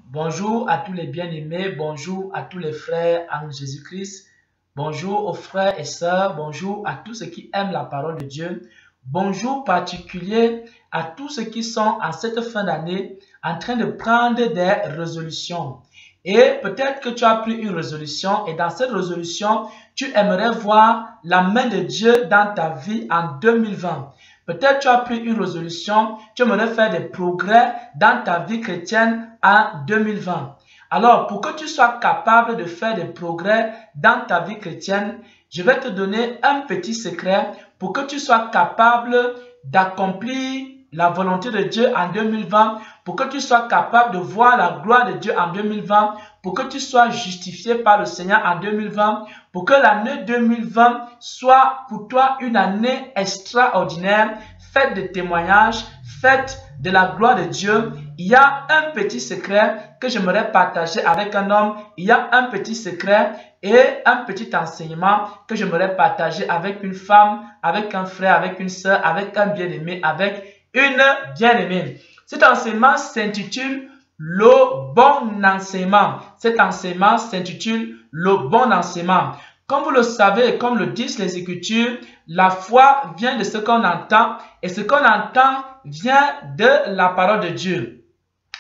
Bonjour à tous les bien-aimés, bonjour à tous les frères en Jésus-Christ, bonjour aux frères et sœurs, bonjour à tous ceux qui aiment la parole de Dieu, bonjour particulier à tous ceux qui sont en cette fin d'année en train de prendre des résolutions. Et peut-être que tu as pris une résolution et dans cette résolution, tu aimerais voir la main de Dieu dans ta vie en 2020. Peut-être tu as pris une résolution, tu aimerais faire des progrès dans ta vie chrétienne en 2020. Alors, pour que tu sois capable de faire des progrès dans ta vie chrétienne, je vais te donner un petit secret pour que tu sois capable d'accomplir la volonté de Dieu en 2020, pour que tu sois capable de voir la gloire de Dieu en 2020, pour que tu sois justifié par le Seigneur en 2020, pour que l'année 2020 soit pour toi une année extraordinaire, faite de témoignages, faite de la gloire de Dieu. Il y a un petit secret que j'aimerais partager avec un homme. Il y a un petit secret et un petit enseignement que j'aimerais partager avec une femme, avec un frère, avec une soeur, avec un bien-aimé, avec une bien-aimée. Cet enseignement s'intitule le bon enseignement. Cet enseignement s'intitule le bon enseignement. Comme vous le savez et comme le disent les Écritures, la foi vient de ce qu'on entend et ce qu'on entend vient de la parole de Dieu.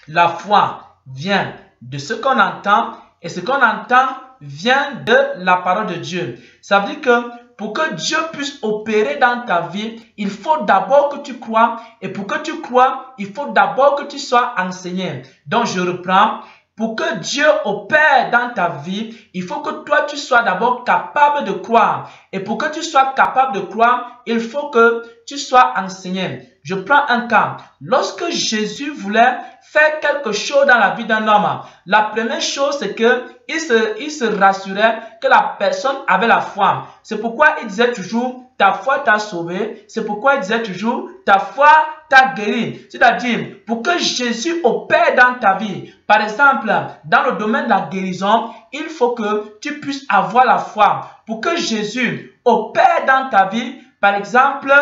La foi vient de ce qu'on entend et ce qu'on entend vient de la parole de Dieu. Ça veut dire que pour que Dieu puisse opérer dans ta vie, il faut d'abord que tu crois. Et pour que tu crois, il faut d'abord que tu sois enseigné. Donc je reprends. Pour que Dieu opère dans ta vie, il faut que toi tu sois d'abord capable de croire. Et pour que tu sois capable de croire, il faut que tu sois enseigné. Je prends un cas. Lorsque Jésus voulait faire quelque chose dans la vie d'un homme, la première chose c'est que il se rassurait que la personne avait la foi. C'est pourquoi il disait toujours ta foi t'a sauvé. C'est pourquoi il disait toujours ta foi t'a guéri. C'est-à-dire pour que Jésus opère dans ta vie. Par exemple, dans le domaine de la guérison, il faut que tu puisses avoir la foi. Pour que Jésus opère dans ta vie, par exemple,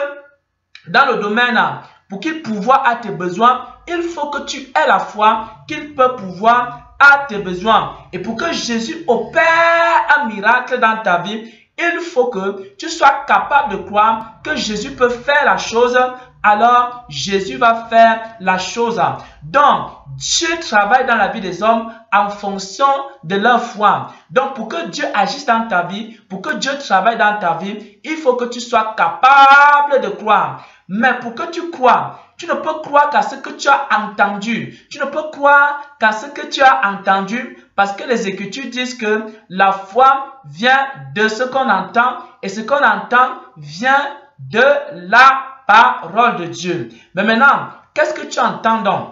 dans le domaine, pour qu'il pourvoie à tes besoins, il faut que tu aies la foi qu'il peut pouvoir à tes besoins. Et pour que Jésus opère un miracle dans ta vie, il faut que tu sois capable de croire que Jésus peut faire la chose. Alors, Jésus va faire la chose. Donc, Dieu travaille dans la vie des hommes en fonction de leur foi. Donc, pour que Dieu agisse dans ta vie, pour que Dieu travaille dans ta vie, il faut que tu sois capable de croire. Mais pour que tu crois, tu ne peux croire qu'à ce que tu as entendu. Tu ne peux croire qu'à ce que tu as entendu parce que les Écritures disent que la foi vient de ce qu'on entend et ce qu'on entend vient de la parole de Dieu. Mais maintenant, qu'est-ce que tu entends donc?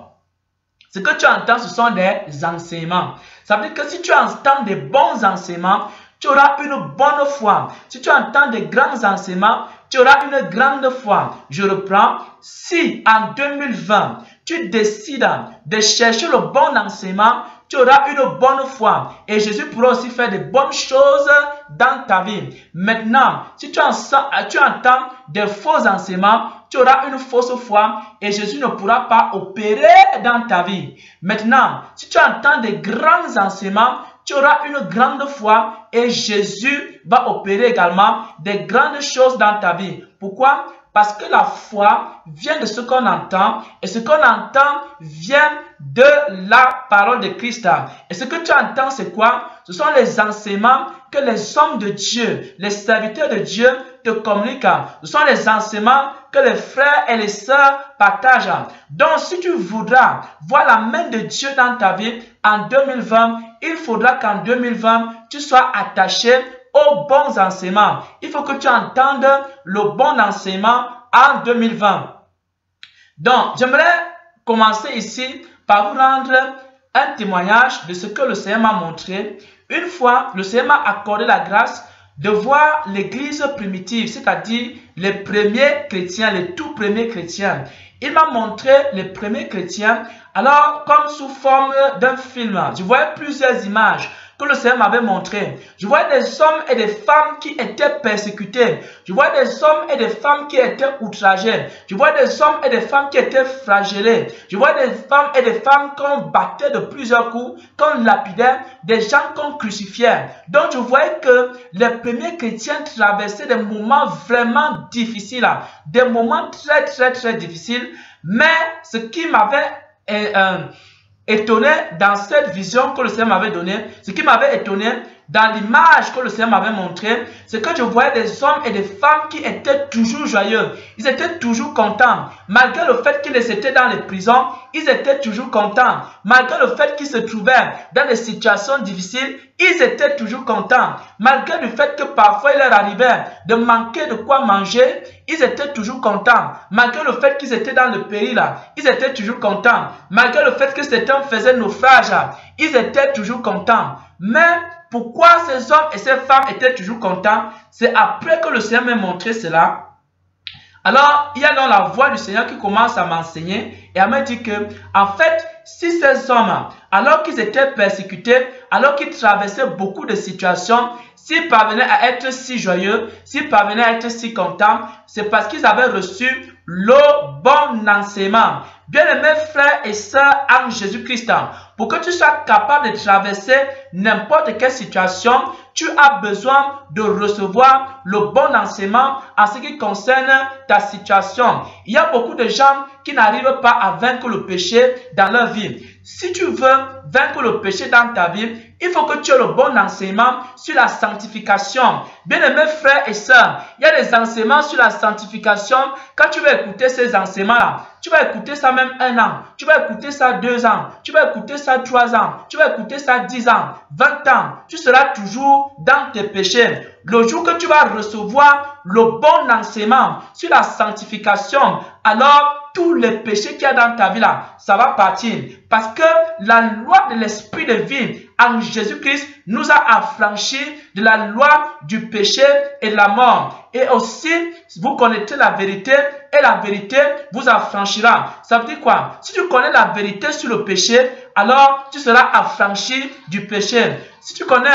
Ce que tu entends, ce sont des enseignements. Ça veut dire que si tu entends des bons enseignements, tu auras une bonne foi. Si tu entends des grands enseignements, tu auras une grande foi. Je reprends. Si en 2020, tu décides de chercher le bon enseignement, tu auras une bonne foi. Et Jésus pourra aussi faire de bonnes choses dans ta vie. Maintenant, si tu entends des faux enseignements, tu auras une fausse foi et Jésus ne pourra pas opérer dans ta vie. Maintenant, si tu entends des grands enseignements, tu auras une grande foi et Jésus va opérer également des grandes choses dans ta vie. Pourquoi? Parce que la foi vient de ce qu'on entend et ce qu'on entend vient de la parole de Christ. Et ce que tu entends, c'est quoi? Ce sont les enseignements que les hommes de Dieu, les serviteurs de Dieu te communiquent. Ce sont les enseignements que les frères et les sœurs partagent. Donc, si tu voudras voir la main de Dieu dans ta vie en 2020, il faudra qu'en 2020, tu sois attaché aux bons enseignements. Il faut que tu entendes le bon enseignement en 2020. Donc, j'aimerais commencer ici par vous rendre un témoignage de ce que le Seigneur m'a montré. Une fois, le Seigneur m'a accordé la grâce de voir l'église primitive, c'est-à-dire les premiers chrétiens, les tout premiers chrétiens. Il m'a montré les premiers chrétiens, alors comme sous forme d'un film. Je voyais plusieurs images. que le Seigneur m'avait montré. Je voyais des hommes et des femmes qui étaient persécutés. Je voyais des hommes et des femmes qui étaient outragés. Je voyais des hommes et des femmes qui étaient flagellés. Je voyais des femmes et des femmes qu'on battait de plusieurs coups, qu'on lapidait, des gens qu'on crucifiait. Donc je voyais que les premiers chrétiens traversaient des moments vraiment difficiles, des moments très difficiles. Mais ce qui m'avait étonné dans cette vision que le Seigneur m'avait donnée, ce qui m'avait étonné dans l'image que le Seigneur m'avait montrée, c'est que je voyais des hommes et des femmes qui étaient toujours joyeux. Ils étaient toujours contents. Malgré le fait qu'ils étaient dans les prisons, ils étaient toujours contents. Malgré le fait qu'ils se trouvaient dans des situations difficiles, ils étaient toujours contents. Malgré le fait que parfois il leur arrivait de manquer de quoi manger, ils étaient toujours contents. Malgré le fait qu'ils étaient dans le péril, ils étaient toujours contents. Malgré le fait que certains faisaient naufrage, ils étaient toujours contents. Mais pourquoi ces hommes et ces femmes étaient toujours contents? C'est après que le Seigneur m'a montré cela. Alors, il y a dans la voix du Seigneur qui commence à m'enseigner et à me dire que, en fait, si ces hommes, alors qu'ils étaient persécutés, alors qu'ils traversaient beaucoup de situations, s'ils parvenaient à être si joyeux, s'ils parvenaient à être si contents, c'est parce qu'ils avaient reçu le bon enseignement. Bien-aimés frères et sœurs en Jésus-Christ, pour que tu sois capable de traverser n'importe quelle situation, tu as besoin de recevoir le bon enseignement en ce qui concerne ta situation. Il y a beaucoup de gens qui n'arrivent pas à vaincre le péché dans leur vie. Si tu veux vaincre le péché dans ta vie, il faut que tu aies le bon enseignement sur la sanctification. Bien-aimés frères et sœurs, il y a des enseignements sur la sanctification. Quand tu vas écouter ces enseignements-là, tu vas écouter ça même 1 an, tu vas écouter ça 2 ans, tu vas écouter ça 3 ans, tu vas écouter ça 10 ans, 20 ans. Tu seras toujours dans tes péchés. Le jour que tu vas recevoir le bon enseignement sur la sanctification, alors tous les péchés qu'il y a dans ta vie là, ça va partir. Parce que la loi de l'esprit de vie en Jésus-Christ nous a affranchis de la loi du péché et de la mort. Et aussi, vous connaissez la vérité et la vérité vous affranchira. Ça veut dire quoi? Si tu connais la vérité sur le péché, alors tu seras affranchi du péché. Si tu connais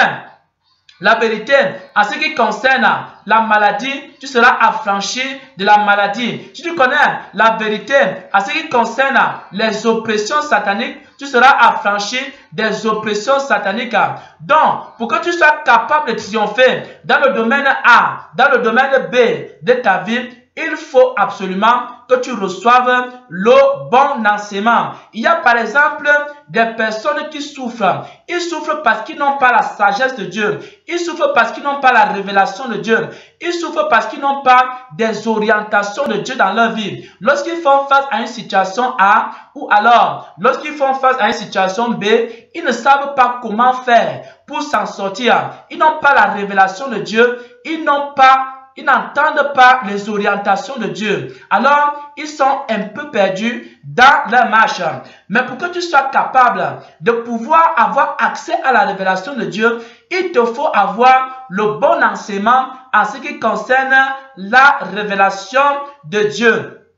la vérité en ce qui concerne la maladie, tu seras affranchi de la maladie. Si tu connais la vérité en ce qui concerne les oppressions sataniques, tu seras affranchi des oppressions sataniques. Donc, pour que tu sois capable de triompher dans le domaine A, dans le domaine B de ta vie, il faut absolument que tu reçoives le bon enseignement. Il y a par exemple des personnes qui souffrent. Ils souffrent parce qu'ils n'ont pas la sagesse de Dieu. Ils souffrent parce qu'ils n'ont pas la révélation de Dieu. Ils souffrent parce qu'ils n'ont pas des orientations de Dieu dans leur vie. Lorsqu'ils font face à une situation A, ou alors lorsqu'ils font face à une situation B, ils ne savent pas comment faire pour s'en sortir. Ils n'ont pas la révélation de Dieu. Ils n'entendent pas les orientations de Dieu. Alors, ils sont un peu perdus dans leur marche. Mais pour que tu sois capable de pouvoir avoir accès à la révélation de Dieu, il te faut avoir le bon enseignement en ce qui concerne la révélation de Dieu.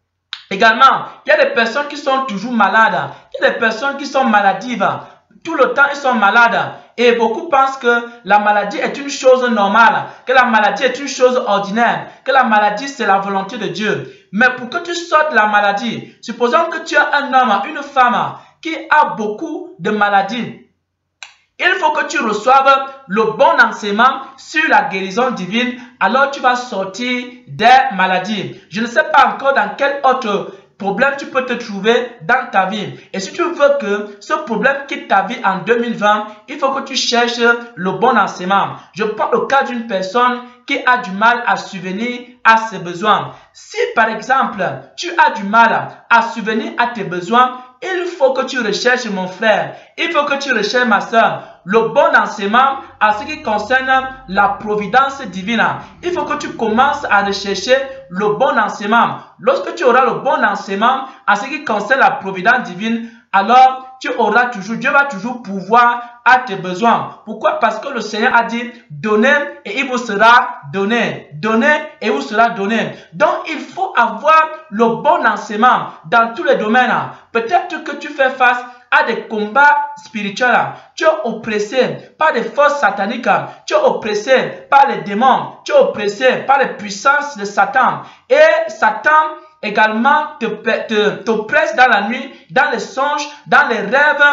Également, il y a des personnes qui sont toujours malades. Il y a des personnes qui sont maladives. Tout le temps, ils sont malades. Et beaucoup pensent que la maladie est une chose normale, que la maladie est une chose ordinaire, que la maladie, c'est la volonté de Dieu. Mais pour que tu sortes de la maladie, supposons que tu as un homme, une femme qui a beaucoup de maladies. Il faut que tu reçoives le bon enseignement sur la guérison divine, alors tu vas sortir des maladies. Je ne sais pas encore dans quel autre problème tu peux te trouver dans ta vie. Et si tu veux que ce problème quitte ta vie en 2020, il faut que tu cherches le bon enseignement. Je prends le cas d'une personne qui a du mal à subvenir à ses besoins. Si par exemple, tu as du mal à subvenir à tes besoins, il faut que tu recherches, mon frère, il faut que tu recherches, ma soeur, le bon enseignement en ce qui concerne la providence divine. Il faut que tu commences à rechercher le bon enseignement. Lorsque tu auras le bon enseignement en ce qui concerne la providence divine, alors tu auras toujours, Dieu va toujours pouvoir à tes besoins. Pourquoi? Parce que le Seigneur a dit, donnez et il vous sera donné. Donnez et il vous sera donné. Donc, il faut avoir le bon enseignement dans tous les domaines. Peut-être que tu fais face à des combats spirituels. Tu es oppressé par des forces sataniques. Tu es oppressé par les démons. Tu es oppressé par les puissances de Satan. Et Satan également t'oppresse dans la nuit, dans les songes, dans les rêves.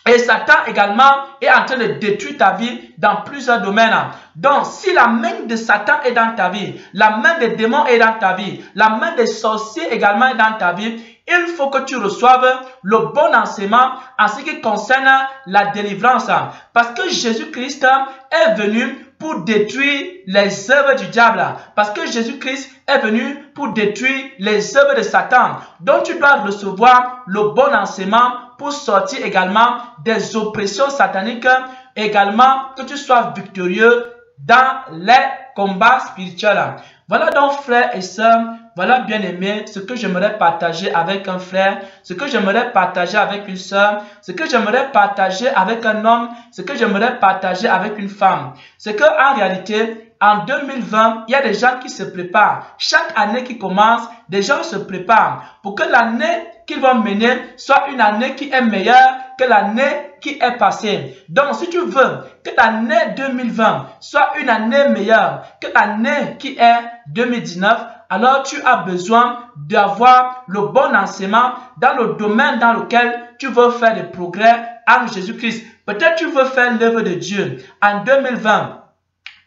Et Satan également est en train de détruire ta vie dans plusieurs domaines. Donc, si la main de Satan est dans ta vie, la main des démons est dans ta vie, la main des sorciers également est dans ta vie, il faut que tu reçoives le bon enseignement en ce qui concerne la délivrance. Parce que Jésus-Christ est venu pour détruire les œuvres du diable. Parce que Jésus-Christ est venu pour détruire les œuvres de Satan. Donc, tu dois recevoir le bon enseignement pour sortir également des oppressions sataniques, également que tu sois victorieux dans les combats spirituels. Voilà donc, frères et sœurs, voilà bien aimé, ce que j'aimerais partager avec un frère, ce que j'aimerais partager avec une sœur, ce que j'aimerais partager avec un homme, ce que j'aimerais partager avec une femme. C'est qu'en réalité, en 2020, il y a des gens qui se préparent. Chaque année qui commence, des gens se préparent pour que l'année qu'ils vont mener soit une année qui est meilleure que l'année qui est passée. Donc, si tu veux que l'année 2020 soit une année meilleure que l'année qui est 2019, alors tu as besoin d'avoir le bon enseignement dans le domaine dans lequel tu veux faire des progrès en Jésus-Christ. Peut-être tu veux faire l'œuvre de Dieu en 2020.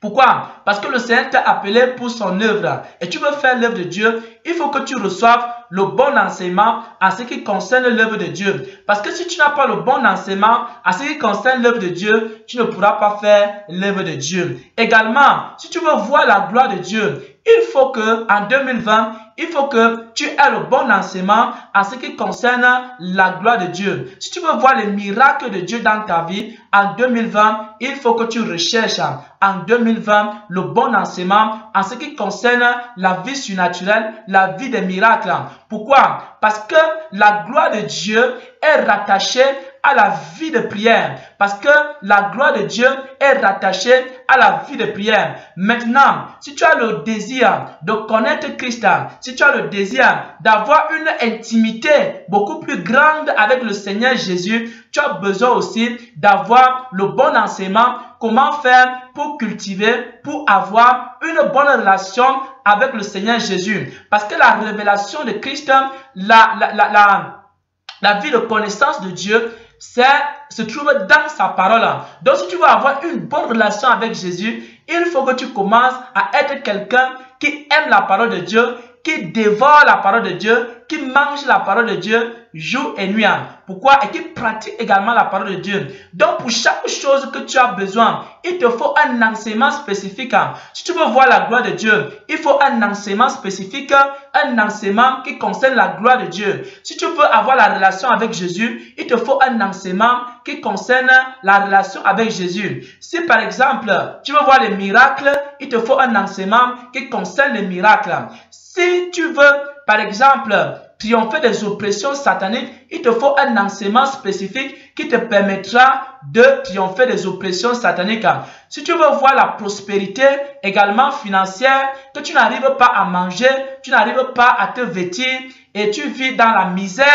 Pourquoi? Parce que le Seigneur t'a appelé pour son œuvre et tu veux faire l'œuvre de Dieu, il faut que tu reçoives le bon enseignement en ce qui concerne l'œuvre de Dieu. Parce que si tu n'as pas le bon enseignement en ce qui concerne l'œuvre de Dieu, tu ne pourras pas faire l'œuvre de Dieu. Également, si tu veux voir la gloire de Dieu, il faut que en 2020, il faut que tu aies le bon enseignement en ce qui concerne la gloire de Dieu. Si tu veux voir les miracles de Dieu dans ta vie, en 2020, il faut que tu recherches en 2020 le bon enseignement en ce qui concerne la vie surnaturelle, la vie des miracles. Pourquoi? Parce que la gloire de Dieu est rattachée à la vie de prière. Parce que la gloire de Dieu est rattachée à la vie de prière. Maintenant, si tu as le désir de connaître Christ, si tu as le désir d'avoir une intimité beaucoup plus grande avec le Seigneur Jésus, tu as besoin aussi d'avoir le bon enseignement, comment faire pour cultiver, pour avoir une bonne relation avec le Seigneur Jésus. Parce que la révélation de Christ, la vie de connaissance de Dieu, se trouve dans sa parole. Donc, si tu veux avoir une bonne relation avec Jésus, il faut que tu commences à être quelqu'un qui aime la parole de Dieu, qui dévore la parole de Dieu, qui mange la parole de Dieu jour et nuit. Pourquoi? Et qui pratique également la parole de Dieu. Donc, pour chaque chose que tu as besoin, il te faut un enseignement spécifique. Si tu veux voir la gloire de Dieu, il faut un enseignement spécifique, un enseignement qui concerne la gloire de Dieu. Si tu veux avoir la relation avec Jésus, il te faut un enseignement qui concerne la relation avec Jésus. Si par exemple, tu veux voir les miracles, il te faut un enseignement qui concerne les miracles. Si tu veux, par exemple, triompher des oppressions sataniques, il te faut un enseignement spécifique qui te permettra de triompher des oppressions sataniques. Si tu veux voir la prospérité également financière, que tu n'arrives pas à manger, tu n'arrives pas à te vêtir et tu vis dans la misère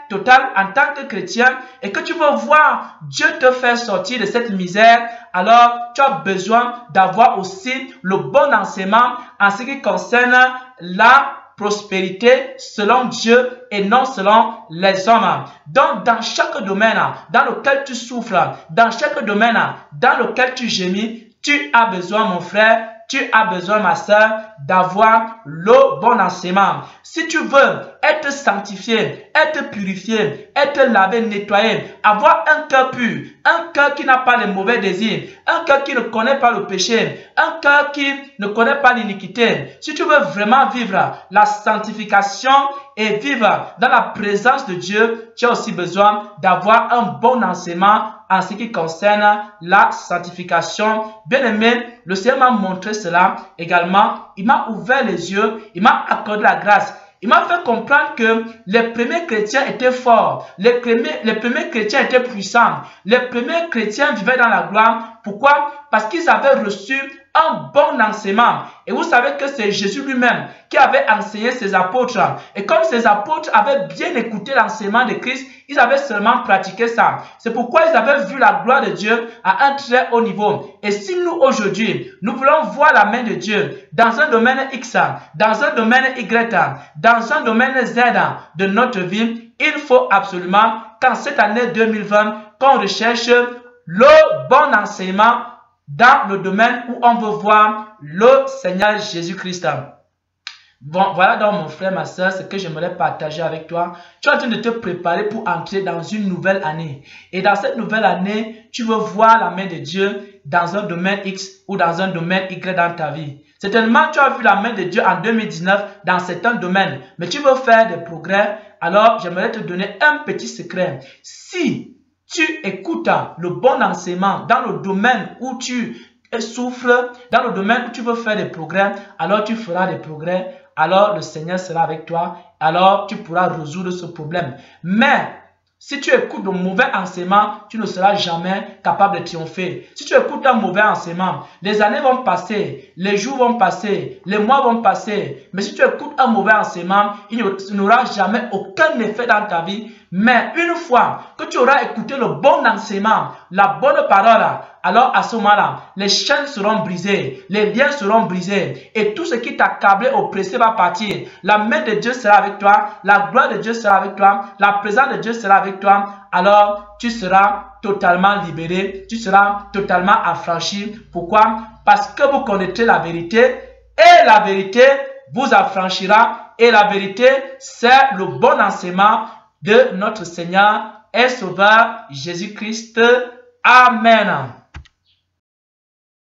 totale en tant que chrétien et que tu veux voir Dieu te faire sortir de cette misère, alors tu as besoin d'avoir aussi le bon enseignement en ce qui concerne la prospérité selon Dieu et non selon les hommes. Donc, dans chaque domaine dans lequel tu souffres, dans chaque domaine dans lequel tu gémis, tu as besoin, mon frère, tu as besoin, ma soeur, d'avoir le bon enseignement. Si tu veux être sanctifié, être purifié, être lavé, nettoyé, avoir un cœur pur, un cœur qui n'a pas de mauvais désirs, un cœur qui ne connaît pas le péché, un cœur qui ne connaît pas l'iniquité. Si tu veux vraiment vivre la sanctification et vivre dans la présence de Dieu, tu as aussi besoin d'avoir un bon enseignement en ce qui concerne la sanctification. Bien aimé, le Seigneur m'a montré cela également. Il m'a ouvert les yeux, il m'a accordé la grâce. Il m'a fait comprendre que les premiers chrétiens étaient forts, les premiers chrétiens étaient puissants, les premiers chrétiens vivaient dans la gloire. Pourquoi? Parce qu'ils avaient reçu un bon enseignement. Et vous savez que c'est Jésus lui-même qui avait enseigné ses apôtres. Et comme ces apôtres avaient bien écouté l'enseignement de Christ, ils avaient seulement pratiqué ça. C'est pourquoi ils avaient vu la gloire de Dieu à un très haut niveau. Et si nous, aujourd'hui, nous voulons voir la main de Dieu dans un domaine X, dans un domaine Y, dans un domaine Z de notre vie, il faut absolument qu'en cette année 2020, qu'on recherche le bon enseignement dans le domaine où on veut voir le Seigneur Jésus-Christ. Bon, voilà donc mon frère, ma soeur, ce que j'aimerais partager avec toi. Tu es en train de te préparer pour entrer dans une nouvelle année. Et dans cette nouvelle année, tu veux voir la main de Dieu dans un domaine X ou dans un domaine Y dans ta vie. Certainement, tu as vu la main de Dieu en 2019 dans certains domaines, mais tu veux faire des progrès. Alors, j'aimerais te donner un petit secret. Si tu écoutes le bon enseignement dans le domaine où tu souffres, dans le domaine où tu veux faire des progrès, alors tu feras des progrès. Alors le Seigneur sera avec toi, alors tu pourras résoudre ce problème. Mais si tu écoutes de mauvais enseignements, tu ne seras jamais capable de triompher. Si tu écoutes un mauvais enseignement, les années vont passer, les jours vont passer, les mois vont passer. Mais si tu écoutes un mauvais enseignement, il n'aura jamais aucun effet dans ta vie. Mais une fois que tu auras écouté le bon enseignement, la bonne parole, alors à ce moment-là, les chaînes seront brisées, les liens seront brisés et tout ce qui t'accablait, oppressé va partir. La main de Dieu sera avec toi, la gloire de Dieu sera avec toi, la présence de Dieu sera avec toi. Alors tu seras totalement libéré, tu seras totalement affranchi. Pourquoi? Parce que vous connaîtrez la vérité et la vérité vous affranchira. Et la vérité, c'est le bon enseignement de notre Seigneur et Sauveur Jésus-Christ. Amen.